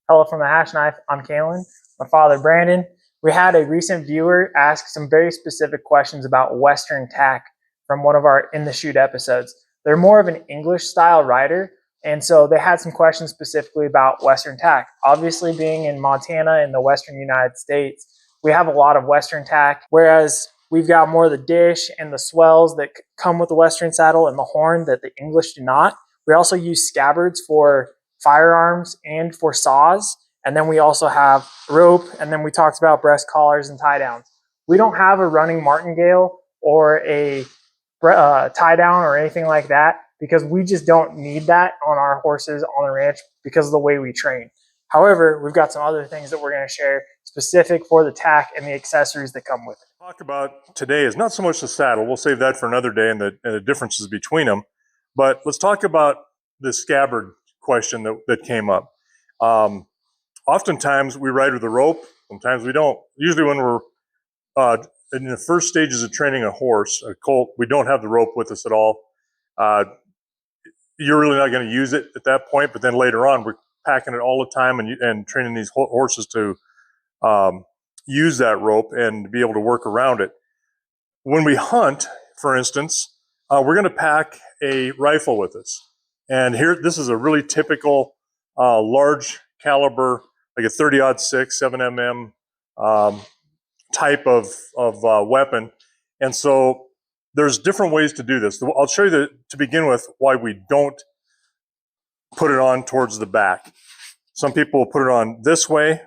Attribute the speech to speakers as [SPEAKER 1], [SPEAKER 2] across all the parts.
[SPEAKER 1] Hello from the Hashknife. I'm Kalen. My father, Brandon. We had a recent viewer ask some very specific questions about Western tack from one of our In the Shoot episodes. They're more of an English style writer, and so they had some questions specifically about Western tack. Obviously, being in Montana in the Western United States, we have a lot of Western tack, whereas we've got more of the dish and the swells that come with the Western saddle and the horn that the English do not. We also use scabbards for firearms and for saws. And then we also have rope. And then we talked about breast collars and tie downs. We don't have a running martingale or a tie down or anything like that because we just don't need that on our horses on the ranch because of the way we train. However, we've got some other things that we're going to share specific for the tack and the accessories that come with it.
[SPEAKER 2] Talk about today is not so much the saddle. We'll save that for another day and the differences between them. But let's talk about the scabbard question that came up. Oftentimes we ride with a rope. Sometimes we don't. Usually when we're in the first stages of training a horse, a colt, we don't have the rope with us at all. You're really not going to use it at that point. But then later on, we're packing it all the time and training these horses to use that rope and be able to work around it. When we hunt, for instance, we're going to pack a rifle with us. And here, this is a really typical large caliber, like a 30-06, 7mm type of weapon. And so there's different ways to do this. I'll show you to begin with why we don't put it on towards the back. Some people will put it on this way.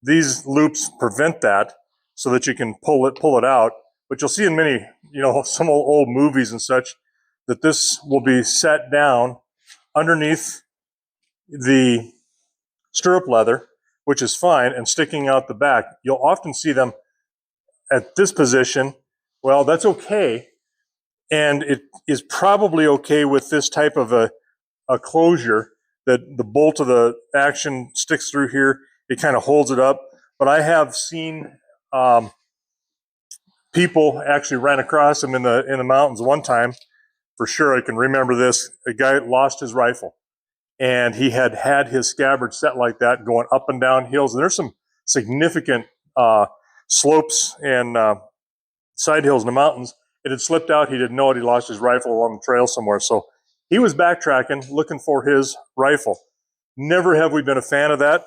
[SPEAKER 2] These loops prevent that so that you can pull it out. But you'll see in many, some old movies and such, that this will be set down underneath the stirrup leather, which is fine, and sticking out the back. You'll often see them at this position. Well, that's okay. And it is probably okay with this type of a closure that the bolt of the action sticks through here. It kind of holds it up. But I have seen people actually ran across them in the mountains one time. For sure, I can remember this. A guy lost his rifle, and he had his scabbard set like that, going up and down hills. And there's some significant slopes and side hills in the mountains. It had slipped out. He didn't know it. He lost his rifle along the trail somewhere. So he was backtracking, looking for his rifle. Never have we been a fan of that.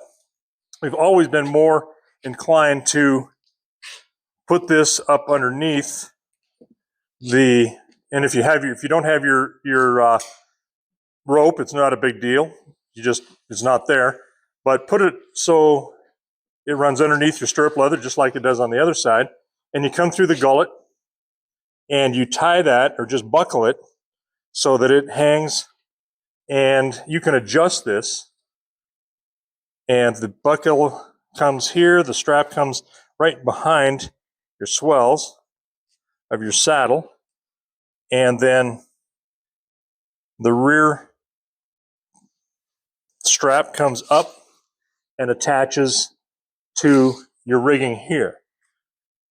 [SPEAKER 2] We've always been more inclined to put this up underneath the, and if you don't have your rope, it's not a big deal. It's not there. But put it so it runs underneath your stirrup leather, just like it does on the other side. And you come through the gullet and you tie that or just buckle it so that it hangs, and you can adjust this. And the buckle comes here, the strap comes right behind your swells of your saddle, and then the rear strap comes up and attaches to your rigging here.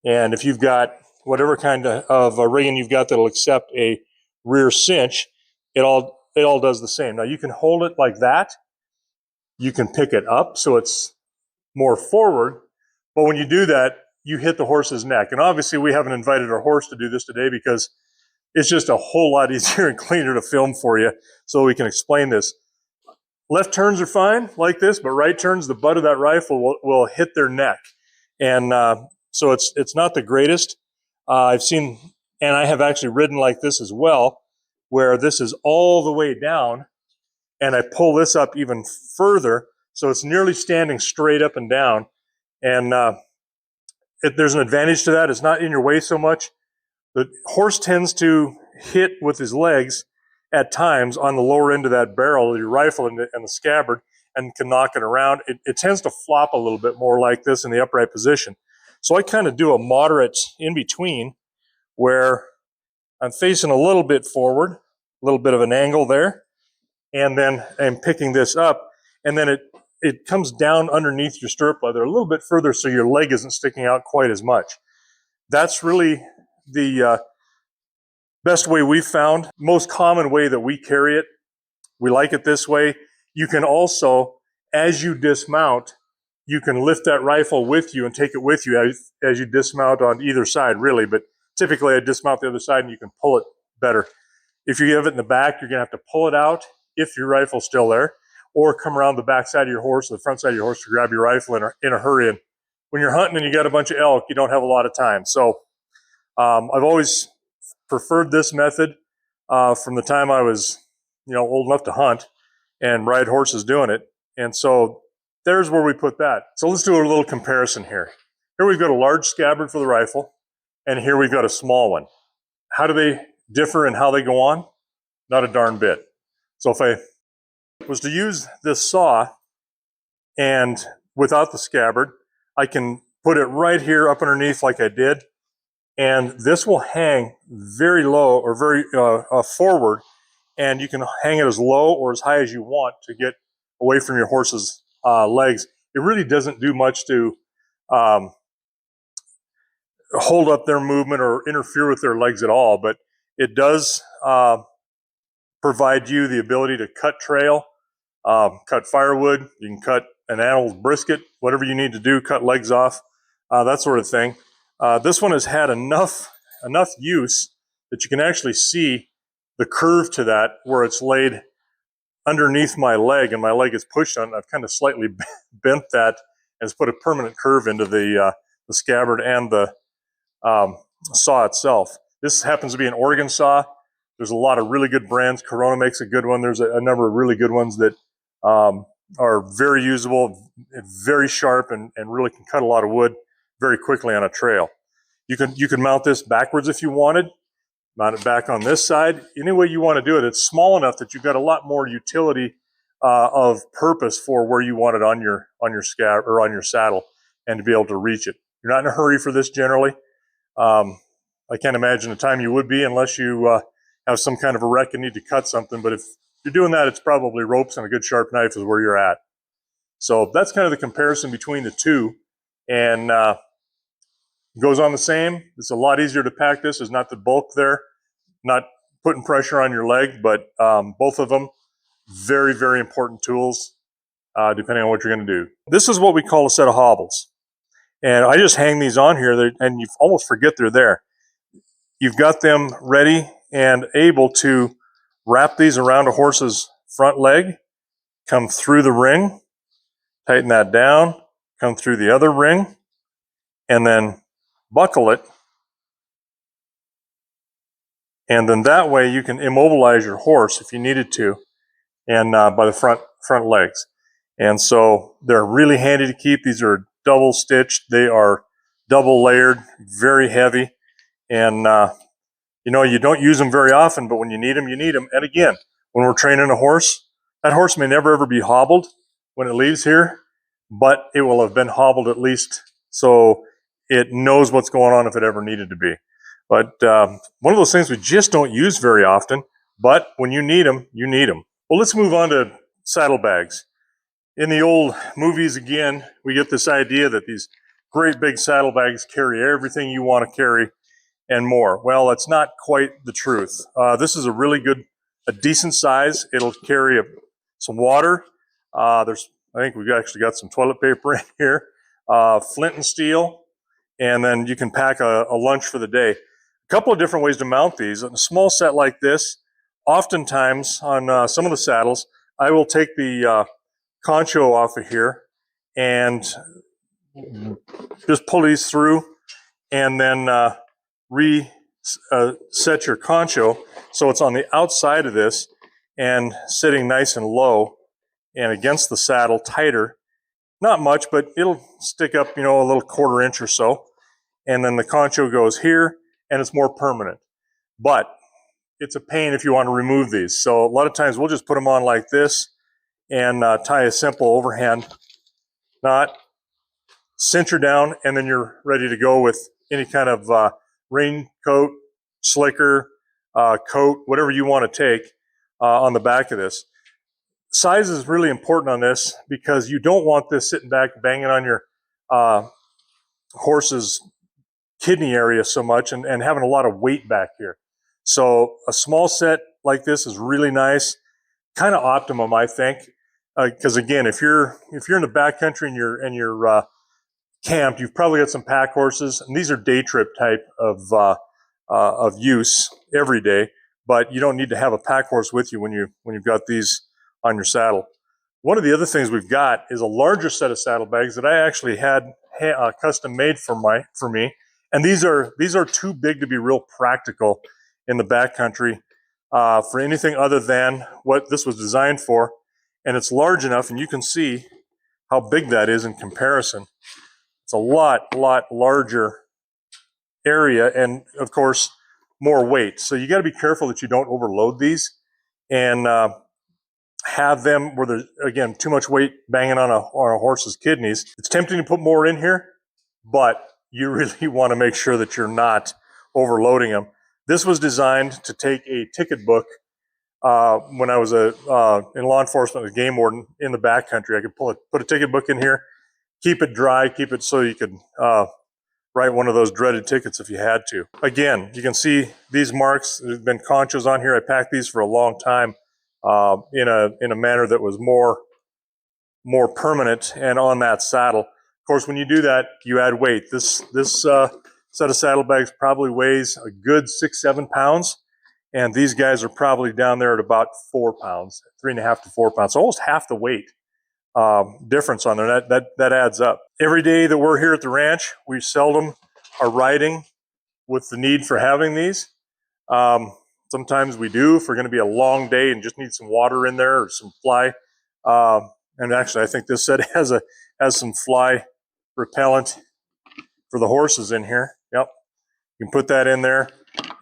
[SPEAKER 2] And if you've got whatever kind of rigging you've got that'll accept a rear cinch, it all does the same. Now you can hold it like that. You can pick it up so it's more forward, but when you do that, you hit the horse's neck. And obviously we haven't invited our horse to do this today because it's just a whole lot easier and cleaner to film for you so we can explain this. Left turns are fine like this, but right turns, the butt of that rifle will hit their neck. And so it's not the greatest. I've seen, and I have actually ridden like this as well, where this is all the way down, and I pull this up even further, so it's nearly standing straight up and down. And there's an advantage to that. It's not in your way so much. The horse tends to hit with his legs at times on the lower end of that barrel of your rifle and the scabbard, and can knock it around. It tends to flop a little bit more like this in the upright position. So I kind of do a moderate in between where I'm facing a little bit forward, a little bit of an angle there, and then I'm picking this up, and then it comes down underneath your stirrup leather a little bit further so your leg isn't sticking out quite as much. That's really the best way we've found, most common way that we carry it. We like it this way. You can also as you dismount, you can lift that rifle with you and take it with you as you dismount on either side, really. But typically I dismount the other side and you can pull it better. If you have it in the back, you're gonna have to pull it out if your rifle's still there, or come around the back side of your horse or the front side of your horse to grab your rifle in a hurry. And when you're hunting and you got a bunch of elk, you don't have a lot of time. So I've always preferred this method from the time I was, old enough to hunt and ride horses doing it. And so there's where we put that. So let's do a little comparison here. Here we've got a large scabbard for the rifle, and here we've got a small one. How do they differ and how they go on? Not a darn bit. So if I was to use this saw and without the scabbard, I can put it right here up underneath like I did, and this will hang very low or very forward, and you can hang it as low or as high as you want to get away from your horse's legs. It really doesn't do much to hold up their movement or interfere with their legs at all, but it does provide you the ability to cut trail, cut firewood. You can cut an animal's brisket, whatever you need to do, cut legs off, that sort of thing. This one has had enough use that you can actually see the curve to that where it's laid underneath my leg and my leg is pushed on. I've kind of slightly bent that and it's put a permanent curve into the scabbard and the saw itself. This happens to be an Oregon saw. There's a lot of really good brands. Corona makes a good one. There's a number of really good ones that are very usable, very sharp, and really can cut a lot of wood very quickly on a trail. You can mount this backwards if you wanted. Mount it back on this side. Any way you want to do it. It's small enough that you've got a lot more utility of purpose for where you want it on your scab or on your saddle, and to be able to reach it. You're not in a hurry for this generally. I can't imagine a time you would be unless you have some kind of a wreck and need to cut something. But if you're doing that, it's probably ropes and a good sharp knife is where you're at. So that's kind of the comparison between the two. And goes on the same. It's a lot easier to pack this. There's not the bulk there, not putting pressure on your leg, but both of them, very, very important tools, depending on what you're going to do. This is what we call a set of hobbles. And I just hang these on here, and you almost forget they're there. You've got them ready and able to wrap these around a horse's front leg, come through the ring, tighten that down, come through the other ring, and then buckle it. And then that way you can immobilize your horse if you needed to, and by the front legs. And so they're really handy to keep. These are double stitched. They are double layered, very heavy. And you don't use them very often, but when you need them, you need them. And again, when we're training a horse, that horse may never ever be hobbled when it leaves here, but it will have been hobbled at least so it knows what's going on if it ever needed to be. But one of those things we just don't use very often, but when you need them, you need them. Well, let's move on to saddlebags. In the old movies, again, we get this idea that these great big saddlebags carry everything you want to carry and more. Well, that's not quite the truth. This is a decent size. It'll carry some water. I think we've actually got some toilet paper in here, flint and steel, and then you can pack a lunch for the day. A couple of different ways to mount these. In a small set like this, oftentimes on some of the saddles, I will take the concho off of here and just pull these through, and then set your concho so it's on the outside of this and sitting nice and low and against the saddle tighter. Not much, but it'll stick up, a little quarter-inch or so. And then the concho goes here, and it's more permanent. But it's a pain if you want to remove these. So a lot of times we'll just put them on like this and tie a simple overhand knot, cinch her down, and then you're ready to go with any kind of raincoat, slicker, coat, whatever you want to take on the back of this. Size is really important on this because you don't want this sitting back banging on your horse's kidney area so much and having a lot of weight back here. So a small set like this is really nice, kind of optimum, I think. because again, if you're in the backcountry and you're camped, you've probably got some pack horses, and these are day trip type of use every day. But you don't need to have a pack horse with you when you've got these on your saddle. One of the other things we've got is a larger set of saddlebags that I actually had custom made for me, and these are too big to be real practical in the backcountry for anything other than what this was designed for, and it's large enough, and you can see how big that is in comparison. It's a lot larger area, and of course more weight. So you got to be careful that you don't overload these and have them where there's, again, too much weight banging on a horse's kidneys. It's tempting to put more in here, but you really want to make sure that you're not overloading them. This was designed to take a ticket book. When I was in law enforcement, a game warden in the backcountry, I could put a ticket book in here, keep it dry, keep it so you could write one of those dreaded tickets if you had to. Again, you can see these marks. There's been conchos on here. I packed these for a long time in a manner that was more permanent and on that saddle. Of course, when you do that, you add weight. This set of saddlebags probably weighs a good 6-7 pounds, and these guys are probably down there at about 4 pounds, 3.5 to 4 pounds, so almost half the weight difference on there. That adds up. Every day that we're here at the ranch, we seldom are riding with the need for having these. Sometimes we do if we're going to be a long day and just need some water in there or some fly. And actually, I think this set has some fly repellent for the horses in here. Yep, you can put that in there,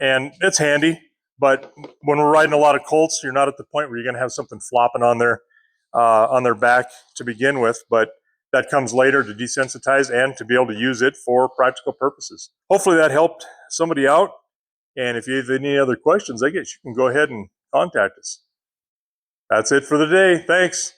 [SPEAKER 2] and it's handy. But when we're riding a lot of colts, you're not at the point where you're going to have something flopping on their back to begin with. But that comes later to desensitize and to be able to use it for practical purposes. Hopefully that helped somebody out. And if you have any other questions, I guess you can go ahead and contact us. That's it for the day. Thanks.